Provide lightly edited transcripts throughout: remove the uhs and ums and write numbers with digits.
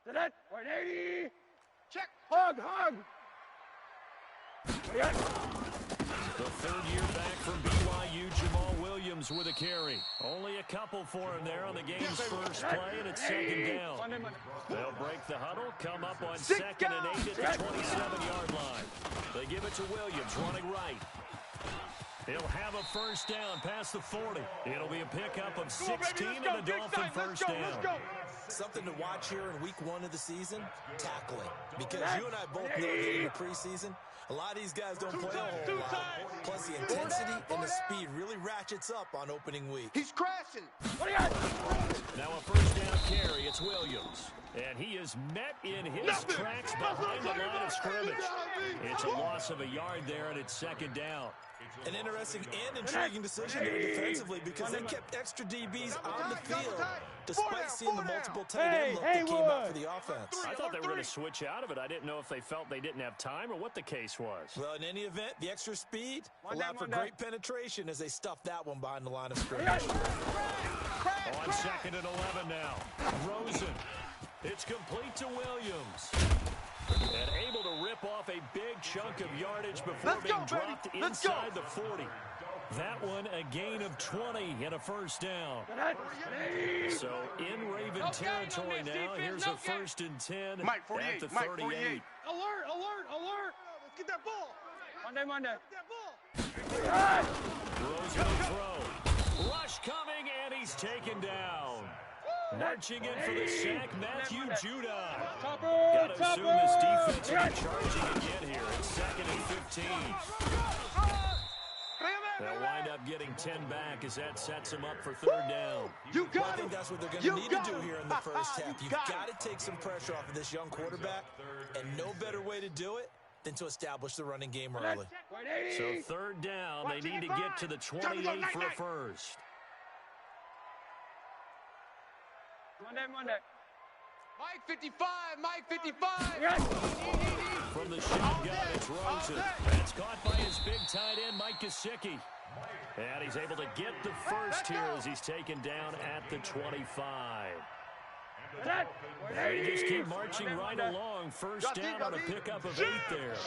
To that. 180. Check. Hug. The third year back from BYU, Jamal Williams with a carry. Only a couple for him there on the game's first play, and it's second down. They'll break the huddle, come up on 2nd and 8 at the 27-yard line. They give it to Williams, running right. He'll have a first down past the 40. It'll be a pickup of 16 and a Dolphin first down. Something to watch here in week 1 of the season, tackling. Because you and I both know that in the preseason, a lot of these guys don't play a whole lot. Plus, the intensity and the speed really ratchets up on opening week. He's crashing. Now a first down carry. It's Williams. And he is met in his tracks behind the line of scrimmage. It's a loss of a yard there, and it's second down. An interesting and intriguing decision there defensively because they kept extra DBs on the field despite seeing the multiple tight end look that came out for the offense. I thought they were going to switch out of it. I didn't know if they felt they didn't have time or what the case was. Well, in any event, the extra speed allowed for great penetration as they stuffed that one behind the line of scrimmage. On 2nd and 11 now. Rosen. It's complete to Williams. And able to rip off a big chunk of yardage before being dropped inside the 40. That one a gain of 20 and a first down. So in Raven territory now, here's a 1st and 10 at the 38. Alert. Let's get that ball. Monday. Rosen will throw. Rush coming, and he's taken down. Marching in for the sack, Matthew Judon. Got to assume this defense will be charging again here. It's 2nd and 15. They'll wind up getting 10 back as that sets them up for 3rd down. I think that's what they're going to need to do here in the first half. You've got to take some pressure off of this young quarterback, and no better way to do it than to establish the running game early. So 3rd down, they need to get to the 28 for a first. Monday. Mike 55. From the shotgun, it's Rosen. That's caught by his big tight end, Mike Gesicki. And he's able to get the first here as he's taken down at the 25. They just keep marching right along. First down on a pickup of 8 there.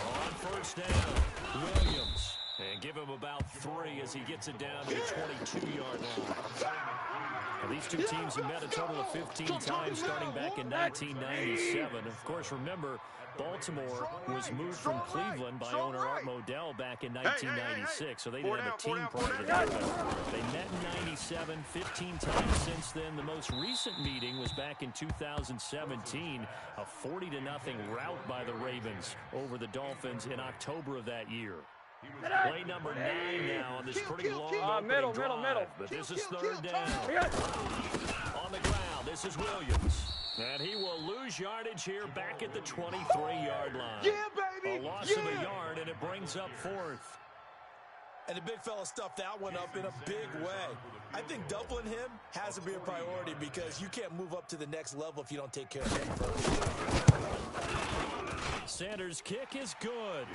On first down, Williams. And give him about 3 as he gets it down to the 22-yard line. Now, these two teams have met a total of 15 times starting back in 1997. Of course, remember, Baltimore was moved from Cleveland by owner Art Modell back in 1996, so they didn't have a team prior to that. They met in 97, 15 times since then. The most recent meeting was back in 2017, a 40-0 rout by the Ravens over the Dolphins in October of that year. Play number 9 now on this pretty long opening drive, but this is 3rd down. On the ground, this is Williams. And he will lose yardage here back at the 23-yard line. Yeah, baby! A loss of a yard, and it brings up 4th. And the big fella stuffed that one up in a big way. I think doubling him has to be a priority because you can't move up to the next level if you don't take care of him first. Sanders' kick is good.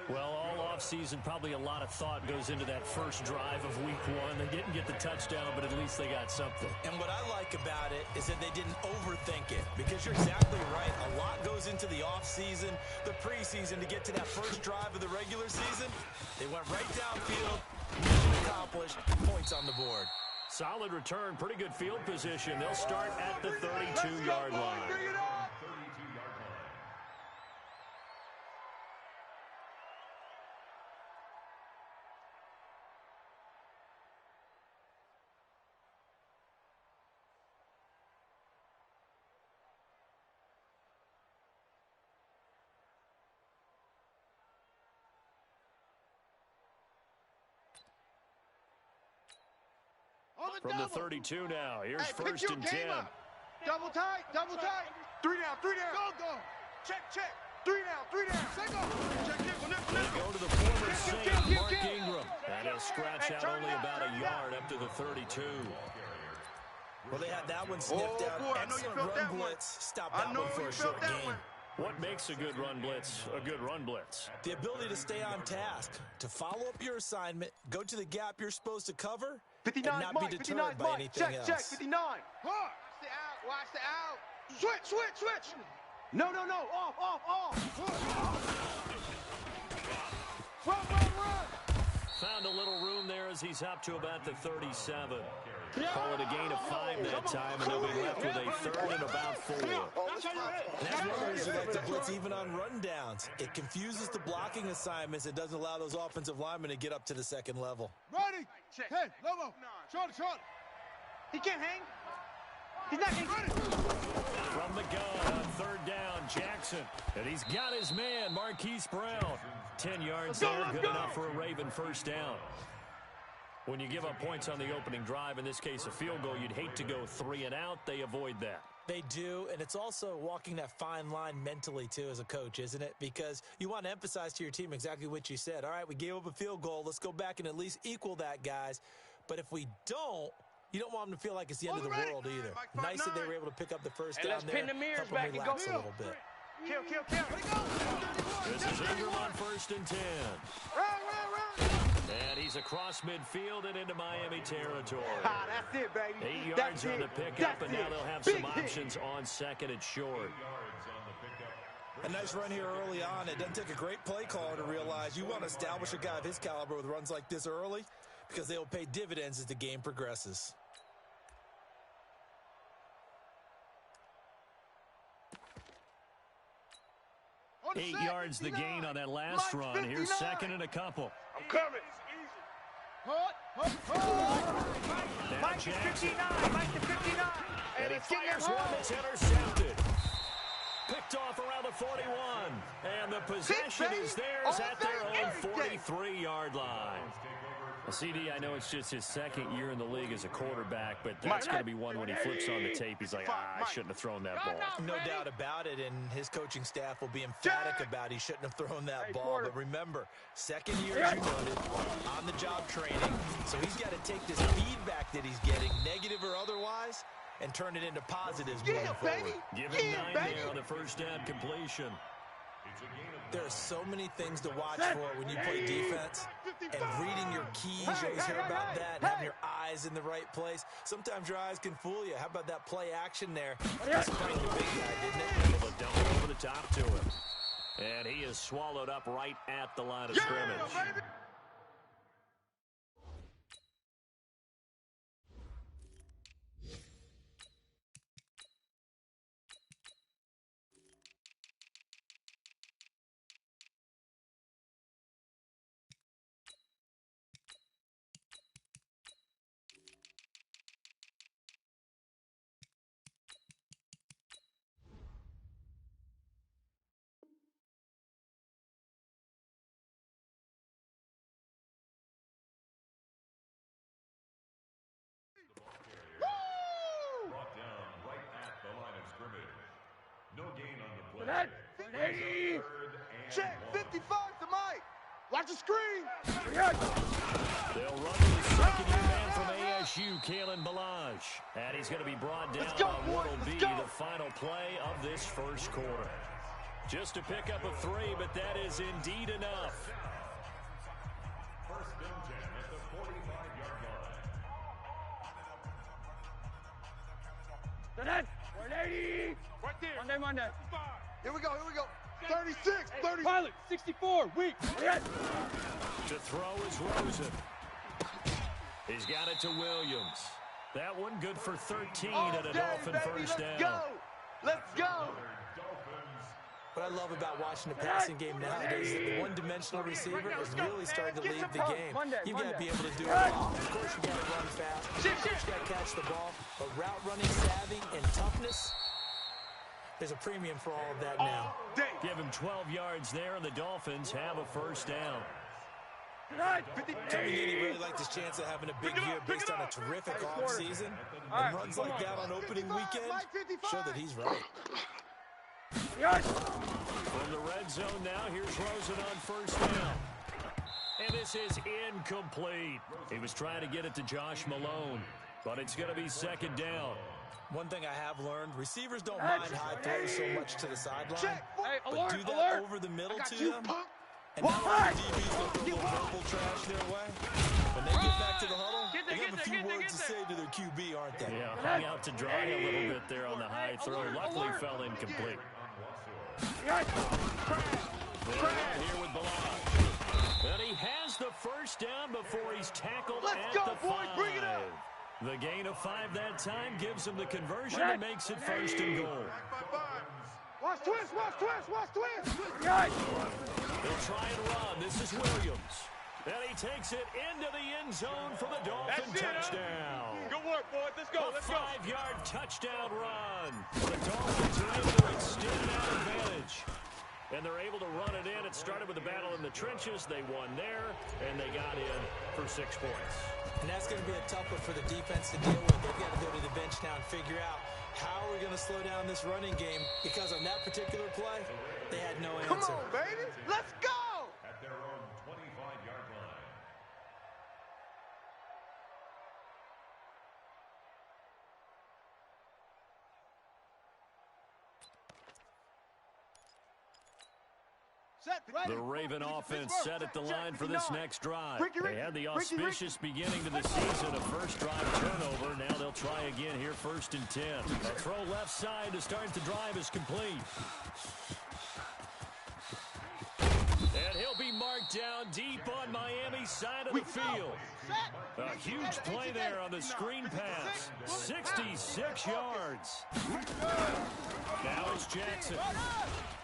Well, all offseason, probably a lot of thought goes into that first drive of week 1. They didn't get the touchdown, but at least they got something. And what I like about it is that they didn't overthink it, because you're exactly right. A lot goes into the offseason, the preseason to get to that first drive of the regular season. They went right downfield, mission accomplished, points on the board. Solid return, pretty good field position. They'll start at the 32-yard line. From the 32 now, here's 1st and 10. Double tight. 3 down. Go. Check. 3 down. Check. They go to the former Saint, Mark Ingram. And he'll scratch out only about a yard up to the 32. Well, they had that one sniffed out. Excellent run blitz. Stop that one for a short gain. What makes a good run blitz a good run blitz? The ability to stay on task, to follow up your assignment, go to the gap you're supposed to cover, 59, and not be deterred by anything else. Check, 59. Huh. Watch the out. Switch. No. Off. Run. Found a little room there as he's up to about the 37. Call it a gain of 5 that time, and they'll be left with a third and about 4. And that's one of the reasons we like to blitz even on rundowns. It confuses the blocking assignments. It doesn't allow those offensive linemen to get up to the second level. Ready. Hey, Lobo. Short. He can't hang. He's not hanging. From the gun on third down, Jackson. And he's got his man, Marquise Brown. 10 yards there, good enough for a Raven first down. When you give up points on the opening drive, in this case a field goal, you'd hate to go 3 and out. They avoid that. They do, and it's also walking that fine line mentally, too, as a coach, isn't it? Because you want to emphasize to your team exactly what you said. All right, we gave up a field goal. Let's go back and at least equal that, guys. But if we don't, you don't want them to feel like it's the end of the world either. Nice that they were able to pick up the first down there. Pin the mirrors help back them and relax go. a little bit. Kill. This is Ingram on first and 10. Run. And he's across midfield and into Miami territory. That's it, baby. 8 yards on the pickup, and now they'll have some options on second and short. A nice run here early on. It doesn't take a great play caller to realize you want to establish a guy of his caliber with runs like this early because they will pay dividends as the game progresses. Eight yards the gain on that last run. Here's second and a couple. I'm coming. Now Jackson. 59. And he fires one that's intercepted. Picked off around the 41. And the possession is theirs at their own 43-yard line. Well, CD, I know it's just his second year in the league as a quarterback, but that's going to be one when he flips on the tape. He's like, I shouldn't have thrown that ball. No doubt about it, and his coaching staff will be emphatic about he shouldn't have thrown that ball. But remember, second year, as you noted, on-the-job training. So he's got to take this feedback that he's getting, negative or otherwise, and turn it into positives moving forward. Give him 9 there on the first down completion. There are so many things to watch for when you play defense, and reading your keys, you always hear about that, and having your eyes in the right place. Sometimes your eyes can fool you. How about that play action there? That's quite the big guy, didn't it? But don't over the top to him. And he is swallowed up right at the line of scrimmage. Check 55 to Mike. Watch the screen. They'll run to the second-year man from ASU, Kalen Balaj. And he's going to be brought down on what will be the final play of this first quarter. Just to pick up a 3, but that is indeed enough. First and 10 at the 45-yard line. 180. Right there. Monday. Here we go. 36, 30. Pilot, 64, weak. To throw is Rosen. He's got it to Williams. That one good for 13 and a Dolphin first down. Let's go. What I love about watching the passing game nowadays is that the one-dimensional receiver is really starting to leave the game. You've got to be able to do it all. Of course, you've got to run fast. Of course, you've got to catch the ball. But route running savvy and toughness, there's a premium for all of that now. Give him 12 yards there, and the Dolphins have a first down. Coming in, he really liked his chance of having a big year based on a terrific offseason. And runs like that on opening weekend show that he's right. From the red zone now, here's Rosen on first down. And this is incomplete. He was trying to get it to Josh Malone, but it's going to be second down. One thing I have learned, receivers don't mind high throws so much to the sideline, but do that alert. over the middle to them. And now the DBs will throw a little verbal trash their way. When they get back to the huddle, they're going have a few words to say to their QB, aren't they? Yeah, hung out to dry a little bit there on the high throw. Luckily fell incomplete. Here with Bilal. But he has the first down before he's tackled at the 5. Bring it up. The gain of 5 that time gives him the conversion and makes it 1st and goal. Watch twist, watch twist, watch twist. They'll try and run. This is Williams. And he takes it into the end zone for the Dolphin touchdown. Good work, boys. Let's go. A 5-yard touchdown run. The Dolphins are able to extend that advantage. And they're able to run it in. It started with a battle in the trenches. They won there, and they got in for 6 points. And that's going to be a tough one for the defense to deal with. They've got to go to the bench now and figure out how we're going to slow down this running game, because on that particular play, they had no answer. Come on, baby. Let's go. At their own 25-yard line. The Raven offense set at the line for this next drive. They had the auspicious beginning to the season, a first drive turnover. Now they'll try again here, 1st and 10. A throw left side to start the drive is complete. And he'll be marked down deep on Miami's side of the field. A huge play there on the screen pass. 66 yards. Now it's Jackson.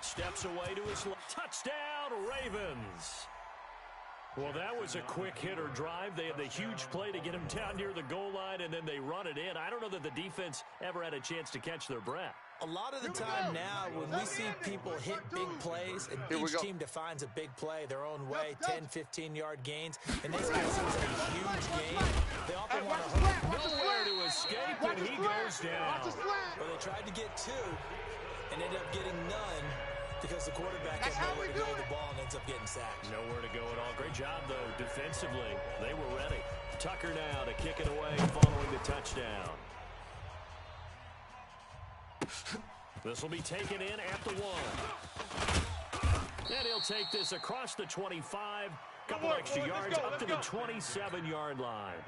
Steps away to his left. Touchdown, Ravens. Well, that was a quick hitter drive. They had the huge play to get him down near the goal line, and then they run it in. I don't know that the defense ever had a chance to catch their breath. A lot of the time now, when we see people hit big plays, and each team defines a big play their own way, 10, 15-yard gains, and this guy seems like a huge gain. They often want to nowhere to escape, and he goes down. Well, they tried to get 2 and ended up getting none, because the quarterback had nowhere to go with the ball and ends up getting sacked. Nowhere to go at all. Great job, though, defensively. They were ready. Tucker now to kick it away following the touchdown. This will be taken in at the 1. And he'll take this across the 25. Couple extra yards up to the 27-yard line.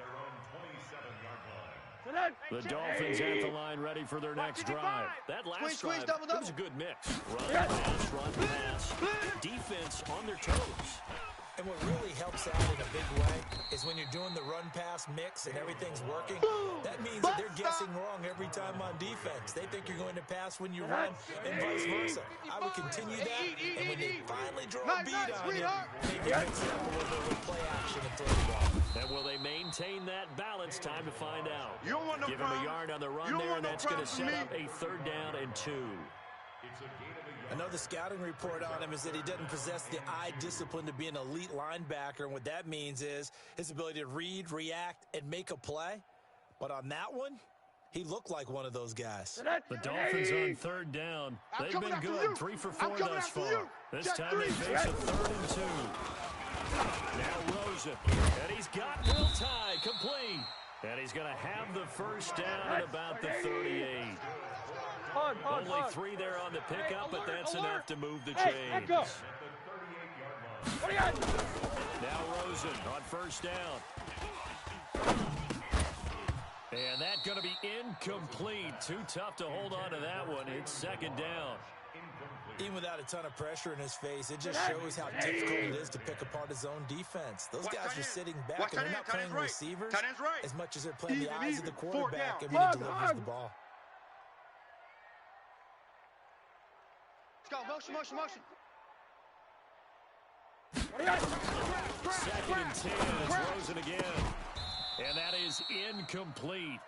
The Dolphins at the line ready for their next drive. That last drive, it was a good mix. Run, pass. Defense on their toes. And what really helps out in a big way is when you're doing the run-pass mix and everything's working, that means that they're guessing wrong every time on defense. They think you're going to pass when you run and vice versa. I would continue that, and when they finally draw a beat on you, maybe mix it up a little bit with play action and throw the ball. And will they maintain that balance? Time to find out. Give him a yard on the run there, and that's going to set up a 3rd down and 2. I know the scouting report on him is that he doesn't possess the eye discipline to be an elite linebacker, and what that means is his ability to read, react, and make a play. But on that one, he looked like one of those guys. The Dolphins on 3rd down. They've been good, 3 for 4 thus far. This time they face a 3rd and 2. Now Rosen, and he's got Will Tye complete. And he's going to have the first down at about the 38. Only 3 there on the pickup, but that's enough to move the chains. Now Rosen on 1st down. And that's going to be incomplete. Too tough to hold on to that one. It's 2nd down. Even without a ton of pressure in his face, it just shows how difficult it is to pick apart his own defense. Those guys are sitting back, and they're not playing receivers as much as they're playing the eyes of the quarterback and when he delivers the ball. Let's go. Motion. 2nd and 10. It's Rosen again. And that is incomplete.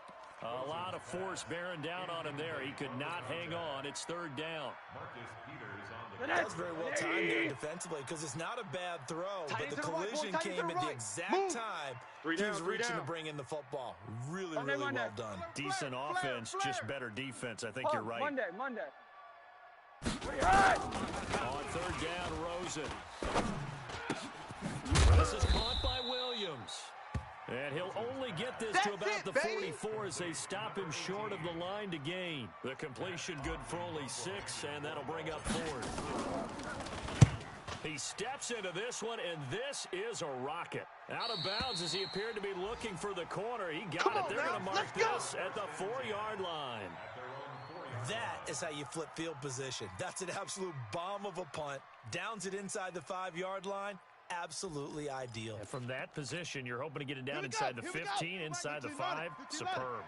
A lot of force bearing down on him there. He could not hang on. It's 3rd down. That's very well timed there defensively, because it's not a bad throw, but the collision came at the exact time he was reaching to bring in the football. Really well done. Decent offense, just better defense. I think you're right. Monday. On 3rd down, Rosen. This is caught by Williams. And he'll only get this to about the 44 as they stop him short of the line to gain. The completion good for only 6, and that'll bring up 4th. He steps into this one, and this is a rocket. Out of bounds as he appeared to be looking for the corner. He got it. They're going to mark this at the 4-yard line. That is how you flip field position. That's an absolute bomb of a punt. Downs it inside the 5-yard line. Absolutely ideal. And from that position, you're hoping to get it down inside the 15, inside the 5. Superb.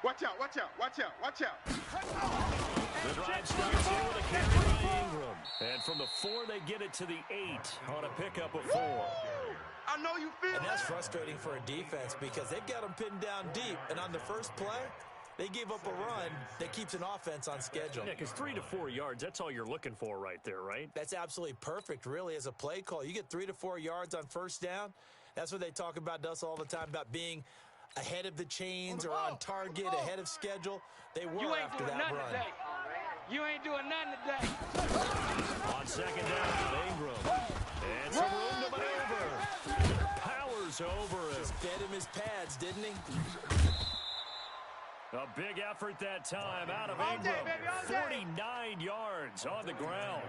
Watch out, watch out, watch out, watch out. The drive starts here with a carry by Ingram. And from the 4, they get it to the 8 on a pickup of 4. I know you feel And that's frustrating for a defense because they've got them pinned down deep. And on the first play, they gave up a run that keeps an offense on schedule. Yeah, because 3 to 4 yards, that's all you're looking for right there, right? That's absolutely perfect, really, as a play call. You get 3 to 4 yards on first down. That's what they talk about us all the time, about being ahead of the chains or on target, ahead of schedule. They were after that run. Today. You ain't doing nothing today. On second down, Ingram. And some room to maneuver. Powers over him. Just fed him his pads, didn't he? A big effort that time out of Ingram. 49 yards on the ground.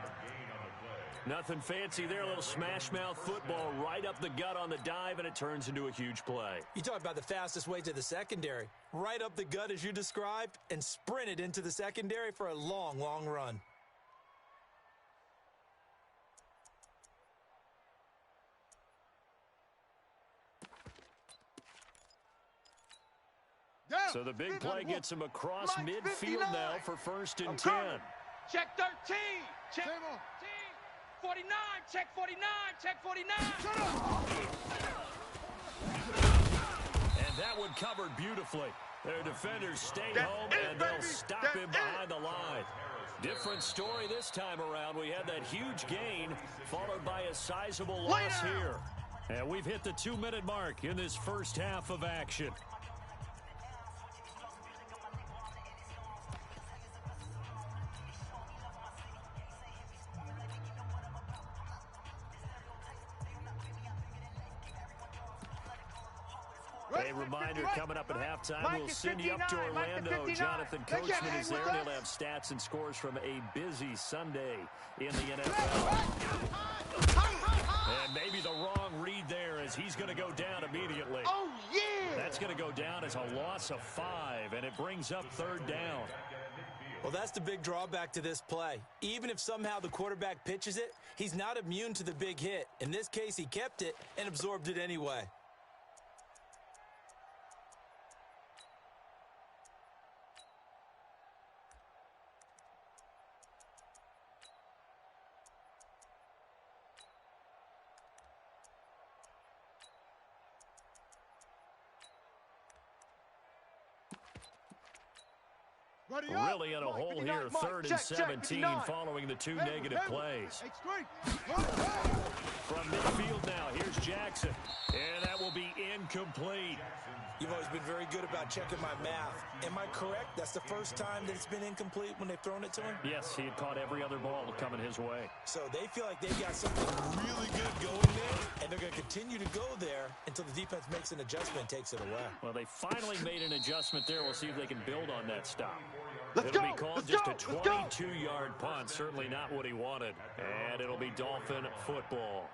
Nothing fancy there. A little smash mouth football right up the gut on the dive, and it turns into a huge play. You talk about the fastest way to the secondary. Right up the gut as you described and sprinted into the secondary for a long, long run. So the big play gets him across midfield now for 1st and 10. Check 13. Check 13. 49. Check 49. Check 49. And that one covered beautifully. Their defenders stayed home, and they'll stop him behind the line. Different story this time around. We had that huge gain, followed by a sizable loss here. And we've hit the 2-minute mark in this first half of action. A reminder coming up at halftime. We'll send you up to Orlando. Jonathan Coachman is there. He'll have stats and scores from a busy Sunday in the NFL. And maybe the wrong read there as he's going to go down immediately. Oh, yeah! That's going to go down as a loss of 5, and it brings up 3rd down. Well, that's the big drawback to this play. Even if somehow the quarterback pitches it, he's not immune to the big hit. In this case, he kept it and absorbed it anyway. Really in a hole here, 3rd and 17 following the 2 negative plays. From midfield now, here's Jackson. And that will be incomplete. You've always been very good about checking my math. Am I correct? That's the first time that it's been incomplete when they've thrown it to him? Yes, he had caught every other ball coming his way. So they feel like they've got something really good going there, and they're going to continue to go there until the defense makes an adjustment and takes it away. Well, they finally made an adjustment there. We'll see if they can build on that stop. Let's It'll go, be called let's just go, a 22-yard punt. Certainly not what he wanted. And it'll be Dolphin football.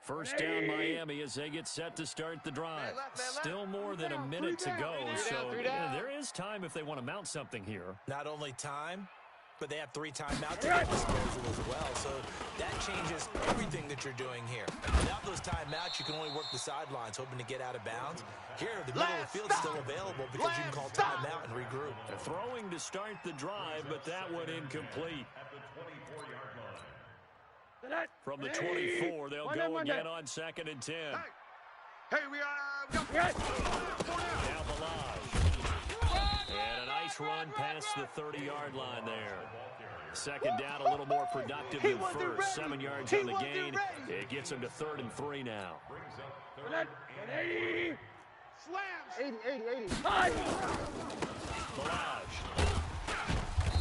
First down Miami as they get set to start the drive. Still more than a minute to go, so there is time if they want to mount something here. Not only time, but they have 3 timeouts at their disposal as well, so that changes everything that you're doing here. Without those timeouts, you can only work the sidelines, hoping to get out of bounds. Here, the middle of the field's still available because you can call timeout and regroup. Throwing to start the drive, but that one incomplete. From the 24, they'll go again on 2nd and 10. Hey, we are Now Balaj. And a nice run past the 30-yard line there. 2nd down, a little more productive than first. 7 yards on the gain. It gets him to 3rd and 3 now. slams. 80. Balaj.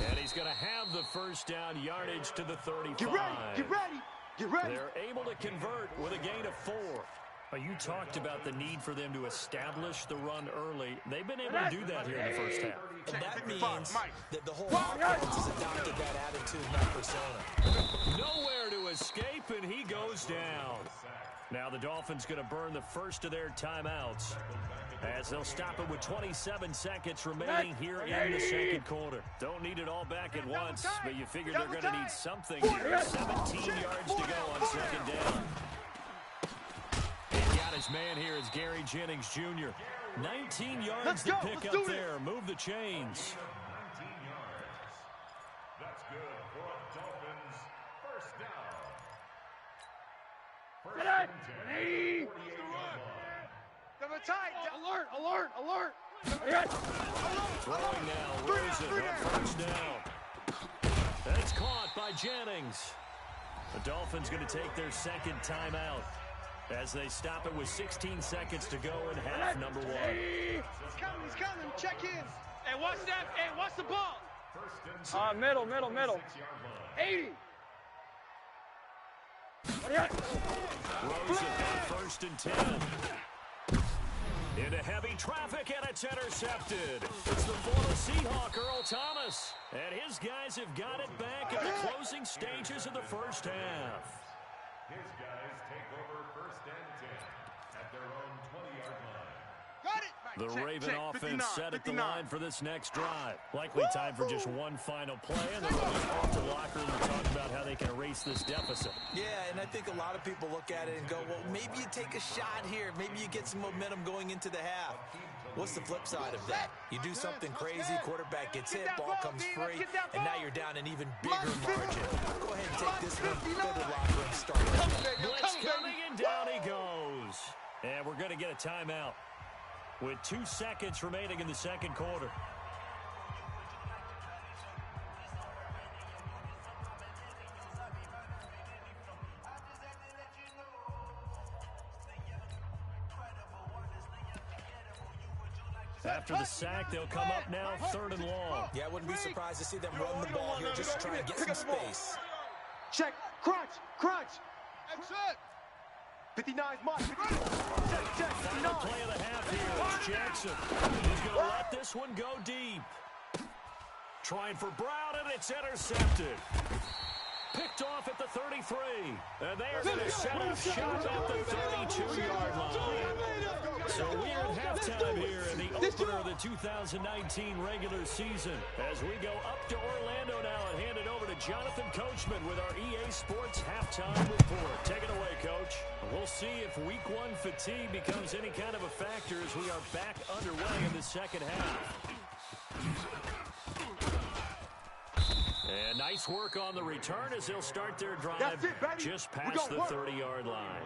And he's going to have the first down, yardage to the 35. Get ready. They're able to convert with a gain of 4. You talked about the need for them to establish the run early. They've been able to do that here in the first half. And that means that the whole offense has adopted that attitude and that persona. Nowhere to escape, and he goes down. Now the Dolphins going to burn the first of their timeouts as they'll stop it with 27 seconds remaining here in the second quarter. Don't need it all back at once, but you figure they're going to need something here. 17 yards to go on second down. And got his man here is Gary Jennings Jr. 19 yards to pick up there. Move the chains. 19 yards. That's good for a Dolphins first down. First and 10. 48-yard line. Double tight. Alert, alert, alert. Throwing now, Rosen on first down. That's caught by Jennings. The Dolphins going to take their second timeout as they stop it with 16 seconds to go in half number one. He's coming, check in. Hey, watch that. Hey, watch the ball. First and 10. Middle. 6-yard line. 80. Rosen on first and 10. Into heavy traffic, and it's intercepted. It's the former Seahawk, Earl Thomas. And his guys have got it back in the closing stages of the first half. His guys take over first and 10 at their own 20-yard line. Got it. The Raven offense set at the line for this next drive. Likely time for just one final play, and then we'll off to the locker room and talk about how they can erase this deficit. Yeah, and I think a lot of people look at it and go, well, maybe you take a shot here. Maybe you get some momentum going into the half. What's the flip side of that? You do something crazy, quarterback gets hit, ball comes free, and now you're down an even bigger margin. Go ahead and take this one, go to the locker room, start it. Blitz coming, and down he goes. And we're going to get a timeout with 2 seconds remaining in the second quarter. After the sack, they'll come up now, third and long. Yeah, I wouldn't be surprised to see them run the ball here just to try and get some space. Check, crunch. Exit. 59's mine. Check, Final play of the half here is Jackson. He's going to let this one go deep. Trying for Brown, and it's intercepted. Picked off at the 33. And they are going to set up shot at the 32-yard line. So we are at halftime here in the opener of the 2019 regular season. As we go up to Orlando now and hand it over to Jonathan Coachman with our EA Sports halftime report. Take it away, Coach. We'll see if week one fatigue becomes any kind of a factor as we are back underway in the second half. And nice work on the return as they'll start their drive just past the 30-yard line.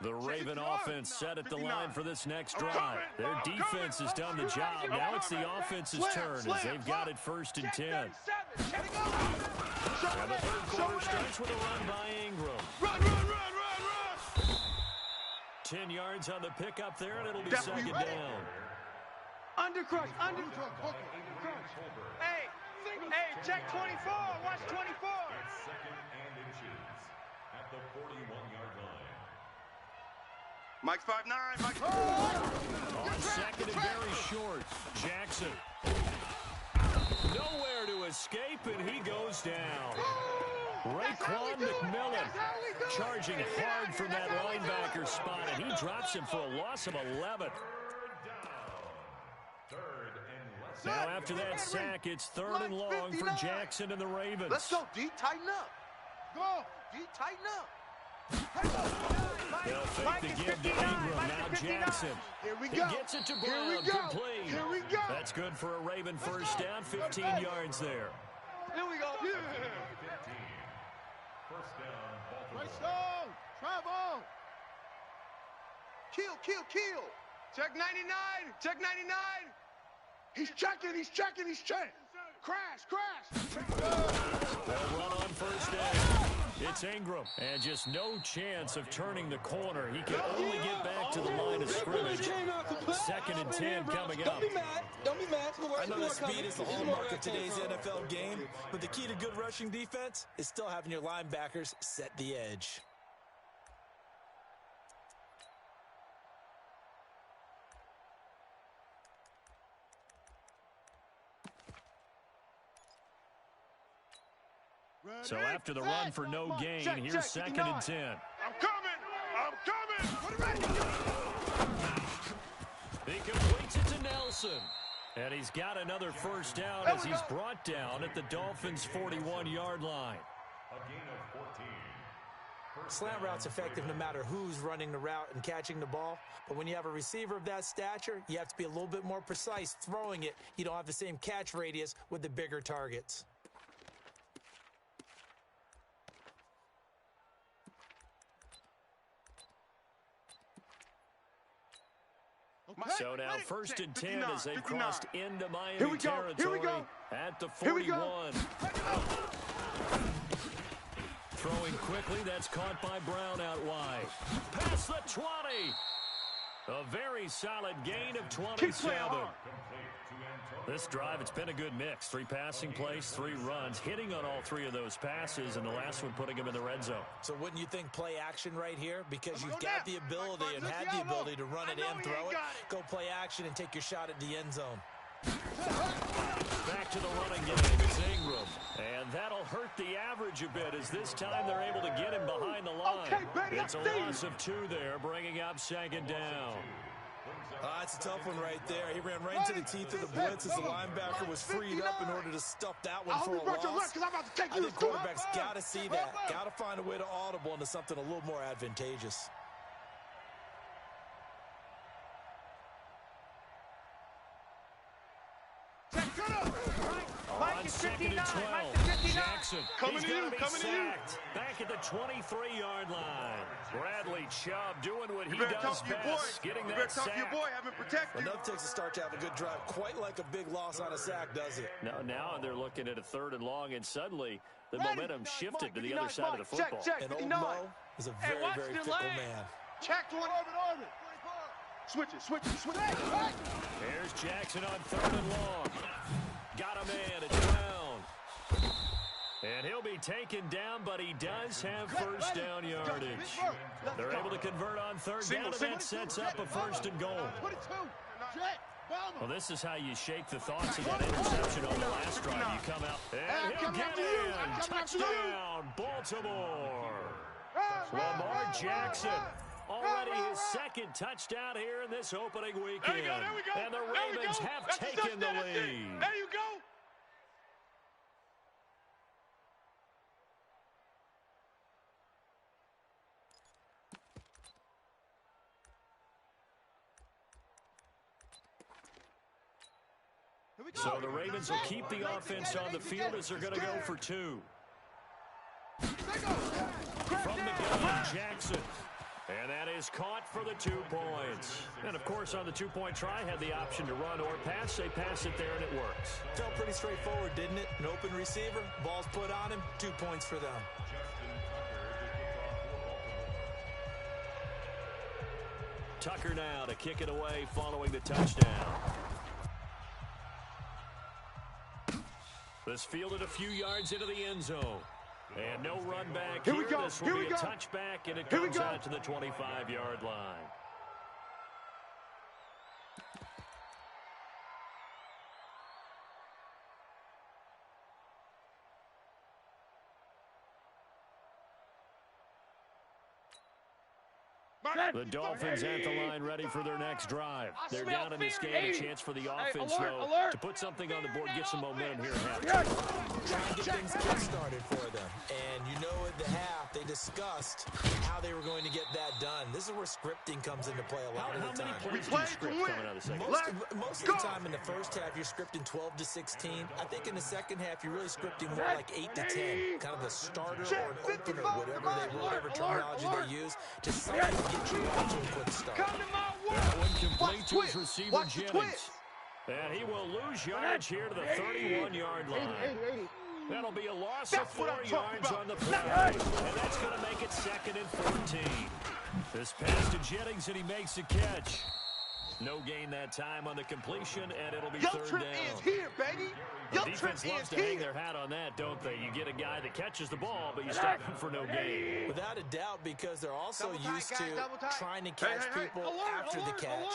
The Raven offense set at the line for this next drive. Their defense has done the job. Now it's the offense's turn as they've got it first and 10. And the third quarter starts with a run by Ingram. Run! 10 yards on the pickup there, and it'll be second down. Under crush. Hey, check 24. Watch 24. Second and inches at the 41-yard line. Mike's 5'9", Mike's On second and very short, Jackson. Nowhere to escape, and he goes down. Raekwon McMillan charging hard from that linebacker spot, and he drops him for a loss of 11. Now after that sack, it's third and long for Jackson and the Ravens. Let's go, D. Tighten up. Go, D. Tighten up. They'll fake the give to Ingram. Now Jackson. Here we He go. gets it to Here Brown. we go. Complete. Here we go. That's good for a Raven first down. 15 yards there. Here we go. Yeah. 15. First down, Baltimore. Right stone. Travel. Kill. Check 99. Check 99. He's checking. Crash. They'll run on first down. It's Ingram, and just no chance of turning the corner. He can only get back to the line of scrimmage. 2nd and 10 coming up. Don't be mad. I know the speed is the hallmark of today's NFL game, but the key to good rushing defense is still having your linebackers set the edge. So after the run for no gain, here's 2nd and 10. I'm coming! I'm coming! He completes it to Nelson. And he's got another first down as he's brought down at the Dolphins' 41-yard line. A gain of 14. Slant route's effective no matter who's running the route and catching the ball. But when you have a receiver of that stature, you have to be a little bit more precise throwing it. You don't have the same catch radius with the bigger targets. So now 1st and 10 as they've crossed into Miami territory at the 41. Throwing quickly, that's caught by Brown out wide. Past the 20. A very solid gain of 27. This drive, it's been a good mix. 3 passing plays, 3 runs, hitting on all 3 of those passes, and the last one putting him in the red zone. So wouldn't you think play action right here? Because you've got the ability and had the ability to run it and throw it. Go play action and take your shot at the end zone. Back to the running game is Ingram. And that'll hurt the average a bit as this time they're able to get him behind the line. It's a loss of 2 there, bringing up 2nd down. That's a tough one right there. He ran right into the teeth of the blitz as the linebacker was freed up in order to stuff that one for a loss. I think quarterbacks got to see that. Got to find a way to audible into something a little more advantageous. On 2nd and 12, Jackson. He's going to be sacked. Back at the 23-yard line. Bradley Chubb doing what he does best, getting that sack. Enough takes a start to have a good drive. Quite like a big loss on a sack, does it? Now they're looking at a 3rd and long, and suddenly the momentum shifted to the other side of the football. And old Mo is a very, very fickle man. Check 20. Switch it. Here's Jackson on 3rd and long. Got a man, it's Brown. And he'll be taken down, but he does have first down yardage. They're able to convert on 3rd down, and that sets up a 1st and goal. Well, this is how you shake the thoughts of that interception on the last drive. You come out, and he'll get in. Touchdown, Baltimore. Lamar Jackson. Already his 2nd touchdown here in this opening weekend. And the Ravens have taken the lead. There you go. So the Ravens will keep the offense on the field as they're going to go for 2. From the gun, Jackson. And that is caught for the 2 points. And, of course, on the 2-point try, had the option to run or pass. They pass it there, and it works. Felt pretty straightforward, didn't it? An open receiver, ball's put on him, 2 points for them. Tucker now to kick it away following the touchdown. This fielded a few yards into the end zone. And no run back here. This will be a touchback, and it comes out to the 25-yard line. The Dolphins at the line ready for their next drive. They're down in this game. A chance for the offense, though, to put something on the board, get some momentum here at half. Trying to get things kick-started for them. And you know at the half, they discussed how they were going to get that done. This is where scripting comes into play a lot of the time. How many plays do you script coming out of the second half? Most of the time in the first half, you're scripting 12 to 16. I think in the second half, you're really scripting more like 8 to 10. Kind of a starter or an opener, whatever terminology they use, to something to get you off to a quick start. That one complete to his receiver, Jennings. And he will lose yardage here to the 31-yard line. That'll be a loss of 4 yards on the play. And that's going to make it 2nd and 14. This pass to Jennings, and he makes the catch. No gain that time on the completion, and it'll be third down. Is here, baby. The defense loves to hang their hat on that, don't they? You get a guy that catches the ball, but you stop him for no gain. Without a doubt, because they're also used to trying to catch people after the catch,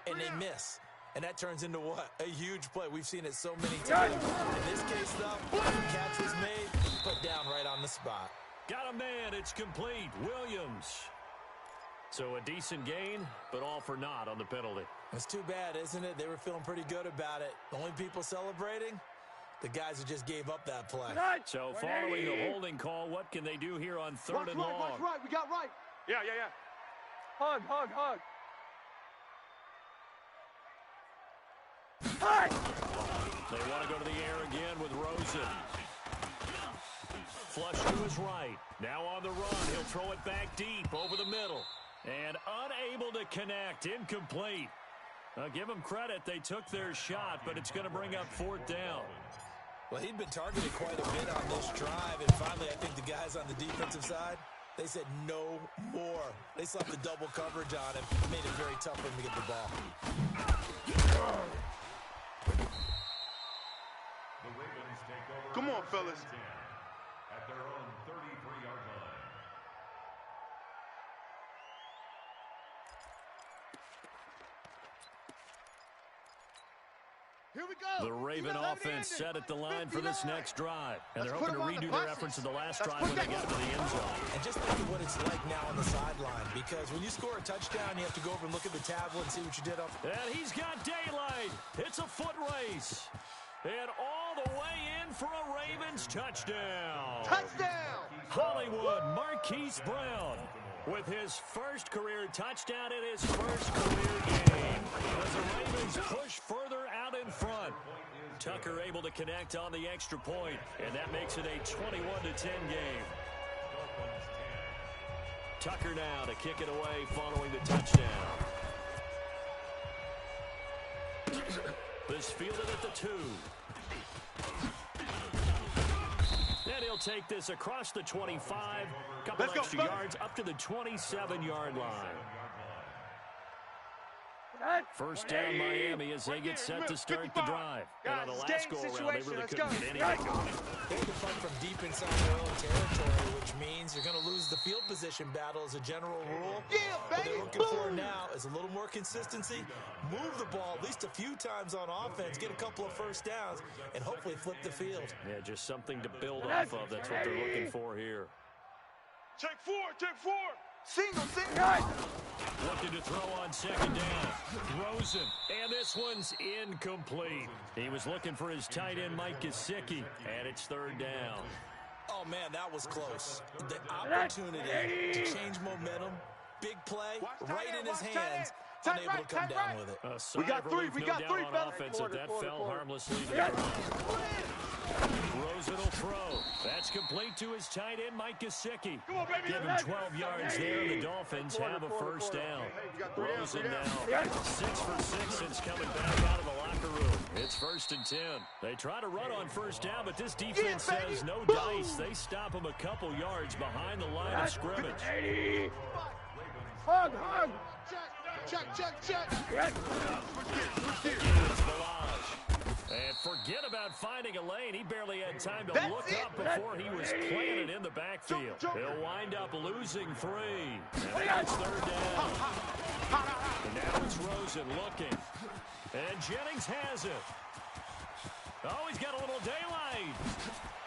and they miss. And that turns into what? A huge play. We've seen it so many times. In this case, though, the catch was made, put down right on the spot. Got a man. It's complete. Williams. So a decent gain, but all for naught on the penalty. It's too bad, isn't it? They were feeling pretty good about it. The only people celebrating, the guys who just gave up that play. So following the holding call, what can they do here on 3rd and long? Watch right. We got right. Yeah. Hug. They want to go to the air again with Rosen. Flush to his right. Now on the run. He'll throw it back deep over the middle. And unable to connect. Incomplete. Give them credit. They took their shot, but it's going to bring up 4th down. Well, he'd been targeted quite a bit on this drive, and finally I think the guys on the defensive side, they said no more. They slapped the double coverage on him. Made it very tough for him to get the ball. The Ravens take over. Come on, fellas. At their own 33-yard line. Here we go. The Raven offense set at the line for this next drive. And they're hoping to redo their efforts in the last drive when they got to the end zone. And just think of what it's like now on the sideline, because when you score a touchdown, you have to go over and look at the tablet and see what you did up. And he's got daylight. It's a foot race. And all the way in for a Ravens touchdown. Touchdown. Hollywood Marquise Brown with his first career touchdown in his first career game. As the Ravens push further out in front. Tucker able to connect on the extra point, and that makes it a 21-10 game. Tucker now to kick it away following the touchdown. This fielded at the 2. And he'll take this across the 25, couple extra yards up to the 27-yard line. First down Miami as they get set to start the drive. And on the last go-around, they really couldn't get anything going. They had to fight from deep inside their own territory, which means you're going to lose the field position battle as a general rule. What they're looking for now is a little more consistency, move the ball at least a few times on offense, get a couple of first downs, and hopefully flip the field. Yeah, just something to build off of. That's what they're looking for here. Check 4. Single. Looking to throw on second down. Rosen. And this one's incomplete. He was looking for his tight end, Mike Gesicki. And it's third down. Oh, man, that was close. The opportunity to change momentum, big play, right in his hands, unable to come down with it. We got 3. We got 3 on offense that fell harmlessly to the ground. Rosen will throw. That's complete to his tight end, Mike Gesicki. Give him 12 yards there. The Dolphins have a first down. Rosen now 6 for 6 since coming back out of the locker room. It's 1st and 10. They try to run on first down, but this defense says no dice. They stop him a couple yards behind the line of scrimmage. Hug. Check. It's Balaj. And forget about finding a lane. He barely had time to look up before he was planted in the backfield. He'll wind up losing 3. And that's third down. And now it's Rosen looking. And Jennings has it. Oh, he's got a little daylight.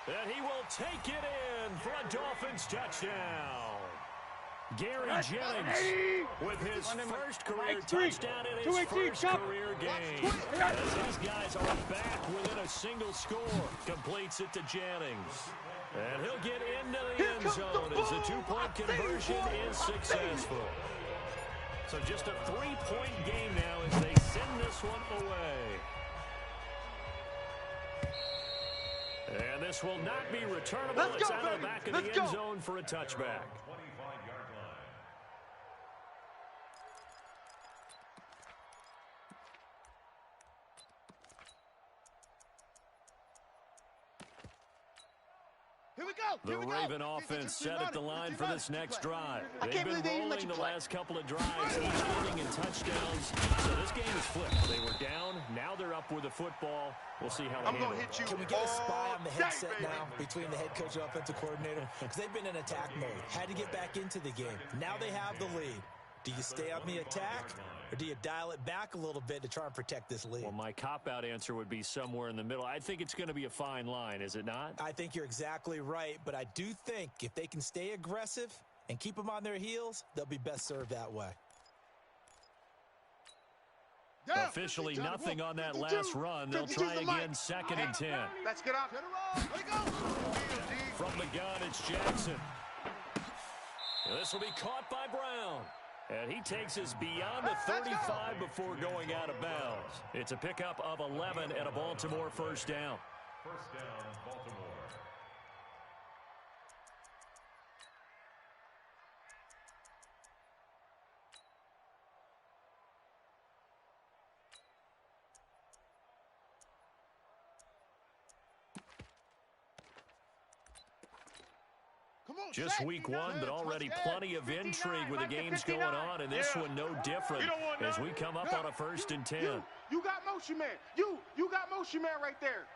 And he will take it in for a Dolphins touchdown. Gary Jennings with his first career touchdown in his first career game. As these guys are back within a single score. Completes it to Jennings. And he'll get into the end zone as the 2-point conversion is successful. So just a 3-point game now as they send this one away. And this will not be returnable. It's out of the back of the end zone for a touchback. The Raven offense set at the line for this next drive. They've been rolling the last couple of drives, each ending in touchdowns. So this game is flipped. They were down. Now they're up with the football. We'll see how they handle it. Can we get a spy on the headset now between the head coach and offensive coordinator? Because they've been in attack mode. Had to get back into the game. Now they have the lead. Do you stay on the attack, or do you dial it back a little bit to try and protect this lead? Well, my cop-out answer would be somewhere in the middle. I think it's going to be a fine line, is it not? I think you're exactly right, but I do think if they can stay aggressive and keep them on their heels, they'll be best served that way. Officially nothing on that last run. They'll try again, 2nd and 10. Let's get out. From the gun, it's Jackson. This will be caught by Brown. And he takes us beyond the 35 before going out of bounds. It's a pickup of 11 and a Baltimore first down. First down, Baltimore. Just week 1, but already plenty of intrigue with the games going on, and this one no different as we come up on a 1st and 10. You got motion man. You got motion man right there.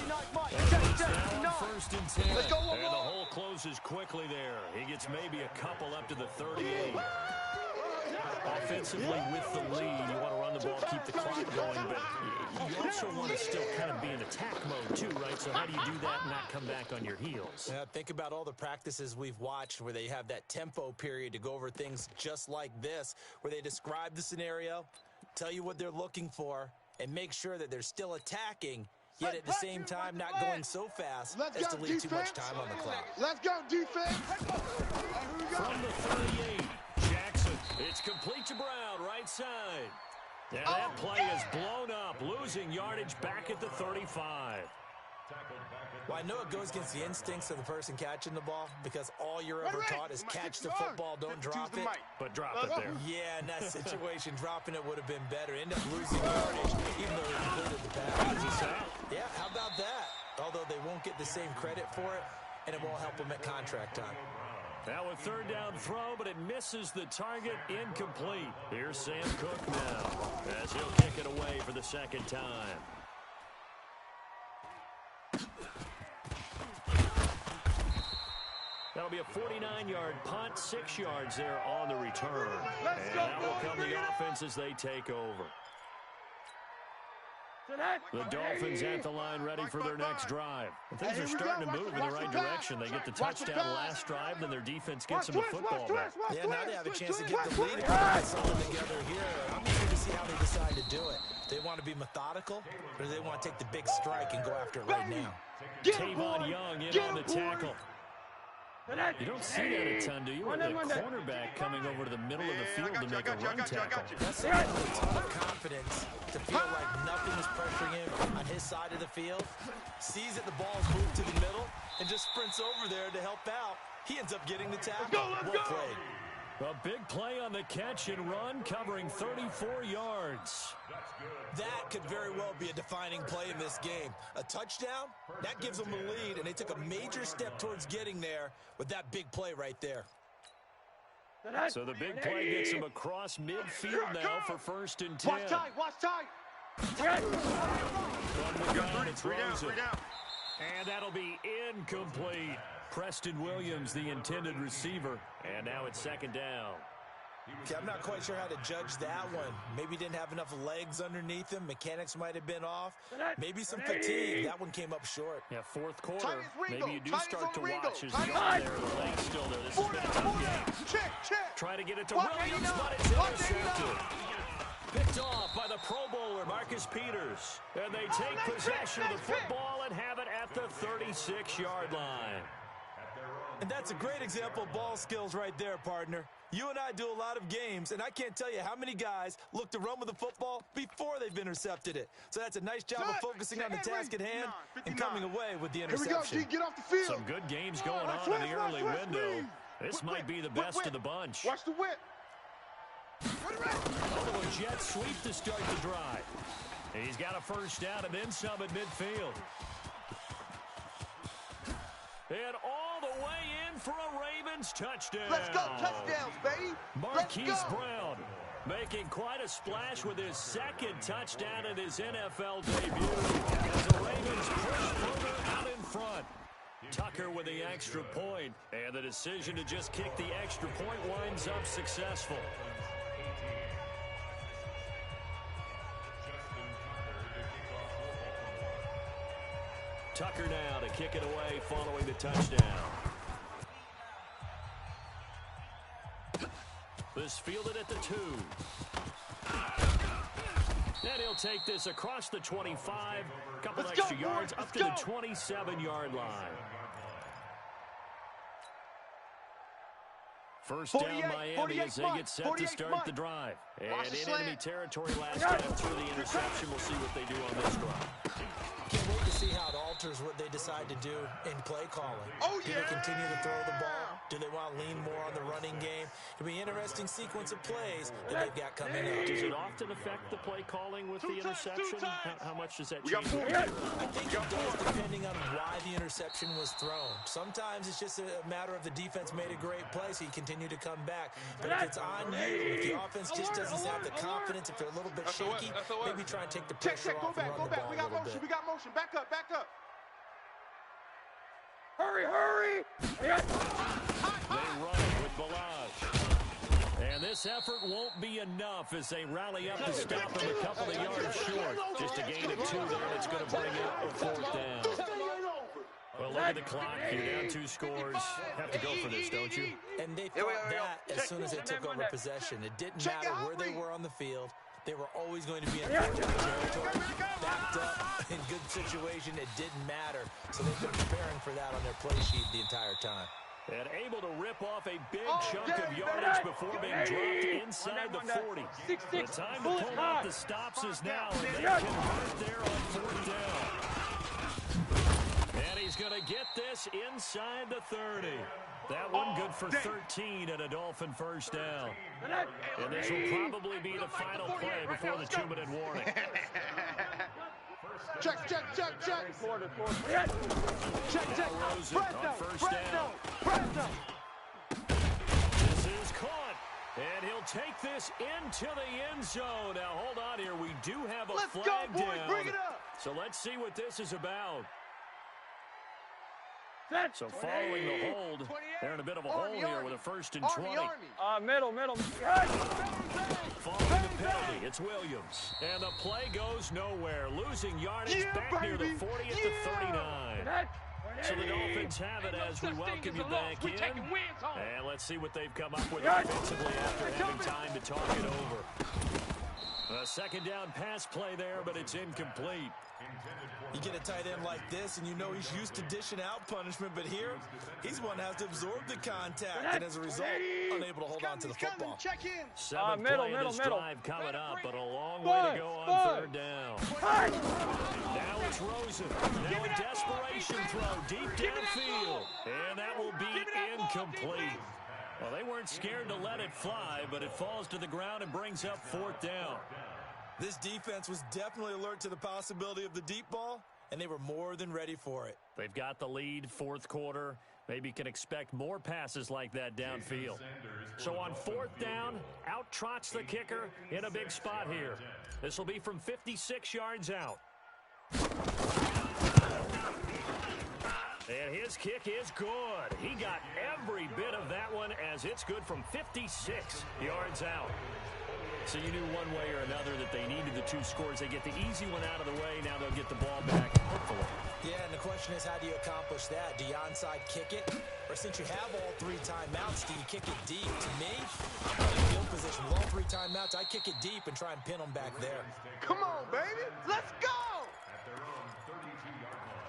Now on 1st and 10, and the hole closes quickly there. He gets maybe a couple up to the 38. Offensively with the lead, you want to run the ball, keep the clock going, but you also want to still kind of be in attack mode too, right? So how do you do that and not come back on your heels? Yeah, think about all the practices we've watched where they have that tempo period to go over things just like this, where they describe the scenario, tell you what they're looking for, and make sure that they're still attacking, yet at the same time not going so fast as to leave too much time on the clock. Let's go, defense. From the 38, Jackson. It's complete to Brown, right side. And that play is blown up, losing yardage back at the 35. Well, I know it goes against the instincts of the person catching the ball because all you're ever taught is catch the football, don't drop it. But drop it there. Yeah, in that situation, dropping it would have been better. End up losing yardage, even though they completed the pass. Yeah, how about that? Although they won't get the same credit for it, and it won't help them at contract time. Now a 3rd down throw, but it misses the target, incomplete. Here's Sam Cook now, as he'll kick it away for the 2nd time. That'll be a 49-yard punt, 6 yards there on the return. And now will come the offense as they take over. The Dolphins at the line ready for their next drive. Things are starting to move in the right direction. They get the touchdown last drive, then their defense gets them the football back. Yeah, now they have a chance to get the lead and put something together here. I'm eager to see how they decide to do it. They want to be methodical, or do they want to take the big strike and go after it right now? Tavon Young in on the tackle. You don't see that a ton, do you? With the cornerback coming over to the middle of the field to make a run tackle. That's a ton of confidence to feel like nothing is pressuring him on his side of the field. Sees that the ball's moved to the middle and just sprints over there to help out. He ends up getting the tackle. Well played. A big play on the catch and run, covering 34 yards. That could very well be a defining play in this game. A touchdown, that gives them the lead, and they took a major step towards getting there with that big play right there. So the big play gets them across midfield now for 1st and 10. Watch tight. From the gun, it throws it. And that'll be incomplete. Preston Williams, the intended receiver. And now it's 2nd down. Okay, I'm not quite sure how to judge that one. Maybe he didn't have enough legs underneath him. Mechanics might have been off. Maybe some fatigue. That one came up short. Yeah, 4th quarter. Maybe you do start to watch as the arm there, the leg's still there. This has been a tough game. Try to get it to Williams, but it's intercepted. Picked off by the Pro Bowler, Marcus Peters. And they take possession of the football and have it at the 36-yard line. And that's a great example of ball skills right there, partner. You and I do a lot of games, and I can't tell you how many guys look to run with the football before they've intercepted it. So that's a nice job of focusing on the task at hand and coming away with the interception. Here we go, G, get off the field. Some good games going on in the early window. This might be the best of the bunch. Watch the whip. Oh, a jet sweep to start the drive. He's got a 1st down and then some at midfield. And all the way in for a Ravens touchdown. Let's go, touchdowns, baby. Marquise Brown making quite a splash with his second touchdown in his NFL debut as the Ravens push further out in front. Tucker with the extra point, and the decision to just kick the extra point winds up successful. Tucker now to kick it away following the touchdown. This fielded at the 2. And he'll take this across the 25. A couple extra yards up to the 27-yard line. First down Miami as they get set to start the drive. And in enemy territory last time through the interception. We'll see what they do on this drive. Can't wait to see how it alters what they decide to do in play calling. Do they continue to throw the ball? Do they want to lean more on the running game? It'll be an interesting sequence of plays that they've got coming up. Does it often affect the play calling with the interception? How much does that change? I think it does, depending on why the interception was thrown. Sometimes it's just a matter of the defense made a great play, so you continue to come back. But if it's on you, if the offense just doesn't have the confidence, if they're a little bit shaky, maybe try and take the pressure off and run the ball a little bit. We got motion. Back up. Hurry! They run it with Balaj. And this effort won't be enough as they rally up to stop him a couple of yards short. Just a gain of 2 there that's going to bring up a 4th down. Well, look at the clock. You're down 2 scores. Have to go for this, don't you? And they thought that as soon as they took over possession. It didn't matter where they were on the field. They were always going to be in fourth territory, backed up, in good situation. It didn't matter. So they've been preparing for that on their play sheet the entire time. And able to rip off a big chunk of yardage before being dropped inside the 40. The time to pull out the stops is now, and they convert there on 4th down. And he's going to get this inside the 30. That one good for 13 and a Dolphin first down. And this will probably be the final play before the 2-minute warning. Check. Rosen on first down. This is caught. And he'll take this into the end zone. Now, hold on here. We do have a flag down. Bring it up. So let's see what this is about. So following the hold, they're in a bit of a hole here with a 1st and 20. Middle. Following the penalty, it's Williams. And the play goes nowhere. Losing yardage back near the 40 at the 39. So the Dolphins have it as we welcome you back in. And let's see what they've come up with offensively after having time to talk it over. A 2nd down pass play there, but it's incomplete. You get a tight end like this, and you know he's used to dishing out punishment, but here, he's one that has to absorb the contact, and as a result, unable to hold on to the football. Check in. 7th play of this drive coming up, but a long way to go on 3rd down. Now it's Rosen. Now a desperation throw deep downfield, and that will be incomplete. Well, they weren't scared to let it fly, but it falls to the ground and brings up 4th down. This defense was definitely alert to the possibility of the deep ball, and they were more than ready for it. They've got the lead, 4th quarter. Maybe you can expect more passes like that downfield. So on 4th down, out trots the kicker in a big spot here. This will be from 56 yards out. And his kick is good. He got every bit of that one as it's good from 56 yards out. So you knew one way or another that they needed the 2 scores. They get the easy one out of the way. Now they'll get the ball back, hopefully. Yeah, and the question is, how do you accomplish that? Do you onside kick it? Or since you have all 3 timeouts, do you kick it deep? To me, in field position with all 3 timeouts, I kick it deep and try and pin them back there. Come on, baby. Let's go. At their own 32-yard line.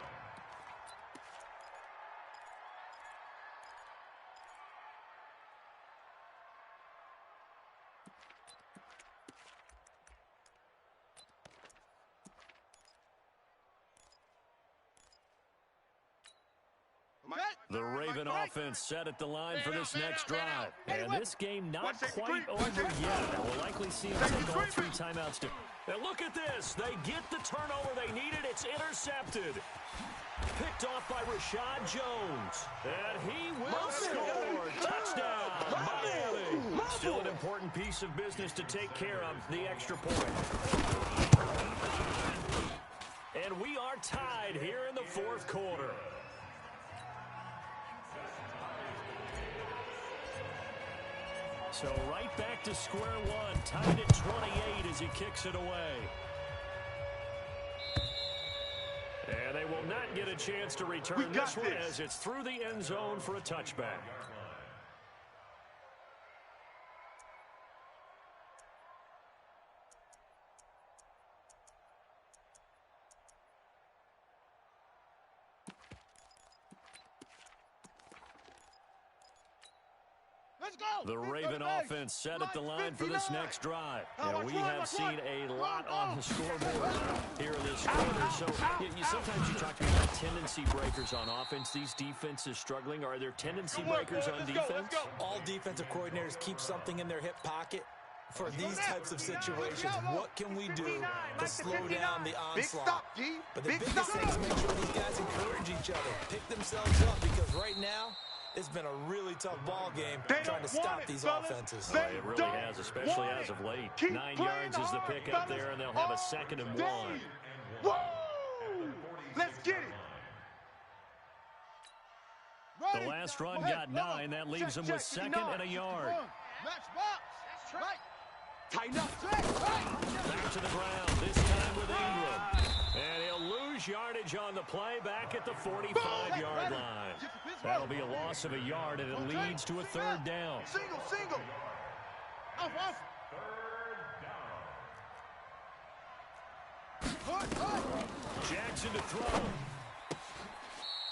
The Raven offense set at the line for this next drive. And this game not quite over yet. We'll likely see them take all 3 timeouts to... And look at this. They get the turnover they needed. It's intercepted. Picked off by Rashad Jones. And he will score. Touchdown, Miami. Still an important piece of business to take care of, the extra point. And we are tied here in the fourth quarter. So right back to square one, tied at 28 as he kicks it away. And they will not get a chance to return this one as it's through the end zone for a touchback. The Raven offense set at the line for this next drive. And we have seen a lot on the scoreboard here in this quarter. So sometimes you talk about tendency breakers on offense. These defenses struggling. Are there tendency breakers on defense? All defensive coordinators keep something in their hip pocket for these types of situations. What can we do to slow down the onslaught? But the biggest thing is make sure these guys encourage each other, pick themselves up, because right now, it's been a really tough ball game trying to stop these offenses. Oh, it really has, especially as of late. 9 yards is the pickup there, and they'll have a 2nd and 1. Woo! Let's get it. The last run got 9. That leaves them with 2nd and a yard. Tighten up. Back to the ground, this time with Ingram. And he'll lose yardage on the play back at the 45-yard line. That'll be a loss of a yard, and it leads to a 3rd down. Single. Off. Jackson to throw.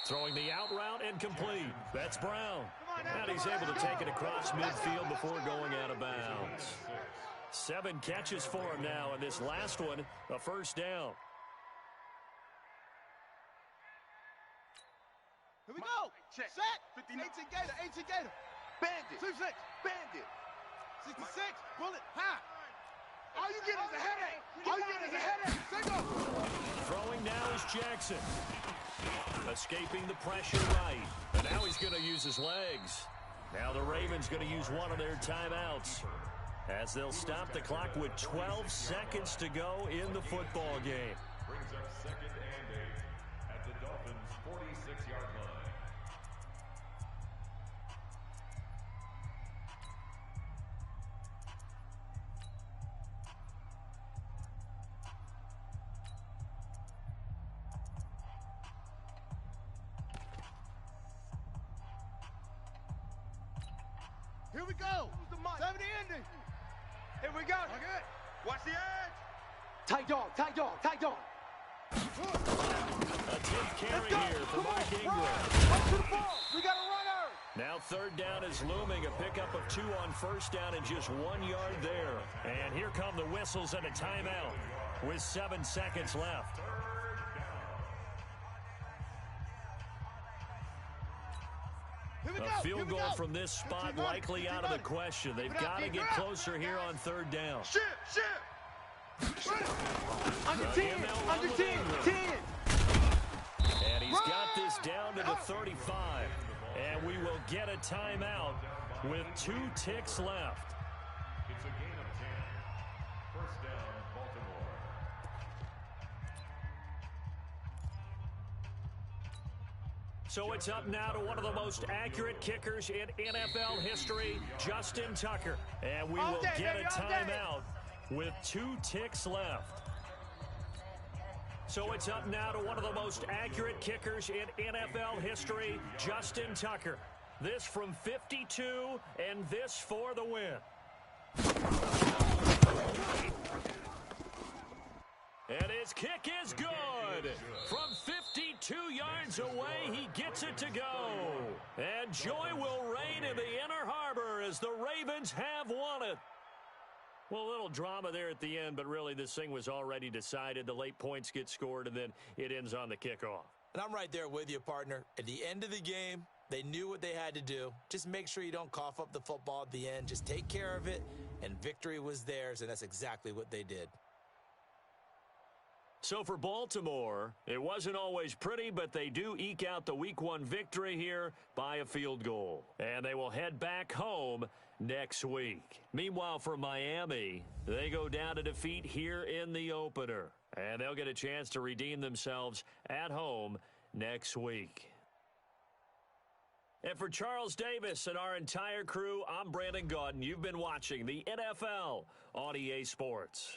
Throwing the out route incomplete. That's Brown. And he's able to take it across midfield before going out of bounds. 7 catches for him now, and this last one, a 1st down. Here we go. Check. Set. 59. 18 Gator. Bandit. 2-6. Bandit. 66. Bullet. High. All you get is a headache. Single. Throwing now is Jackson. Escaping the pressure right. And now he's going to use his legs. Now the Ravens going to use one of their timeouts, as they'll stop the clock with 12 seconds to go in the football game. Brings up 2nd and 8 at the Dolphins' 46-yard line. Here we go. 70 ending. Here we go. Okay. Watch the edge. Tight dog. A 10th carry here for Mark Ingram. Up to the ball. We got a runner. Now 3rd down is looming. A pickup of 2 on 1st down and just 1 yard there. And here come the whistles and a timeout with 7 seconds left. A field goal from this spot likely out of the question. They've got to get closer here on 3rd down. Ship. Under 10. And he's got this down to the 35. And we will get a timeout with 2 ticks left. It's a gain of 10. 1st down, Baltimore. So it's up now to one of the most accurate kickers in NFL history, Justin Tucker. And we will get a timeout with 2 ticks left. So it's up now to one of the most accurate kickers in NFL history, Justin Tucker. This from 52, and this for the win. And his kick is good. From 52 yards away, he gets it to go. And joy will reign in the Inner Harbor as the Ravens have won it. Well, a little drama there at the end, but really this thing was already decided. The late points get scored, and then it ends on the kickoff. And I'm right there with you, partner. At the end of the game, they knew what they had to do. Just make sure you don't cough up the football at the end. Just take care of it, and victory was theirs, and that's exactly what they did. So for Baltimore, it wasn't always pretty, but they do eke out the Week 1 victory here by a field goal. And they will head back home next week. Meanwhile, for Miami, they go down to defeat here in the opener. And they'll get a chance to redeem themselves at home next week. And for Charles Davis and our entire crew, I'm Brandon Gaudin. You've been watching the NFL on EA Sports.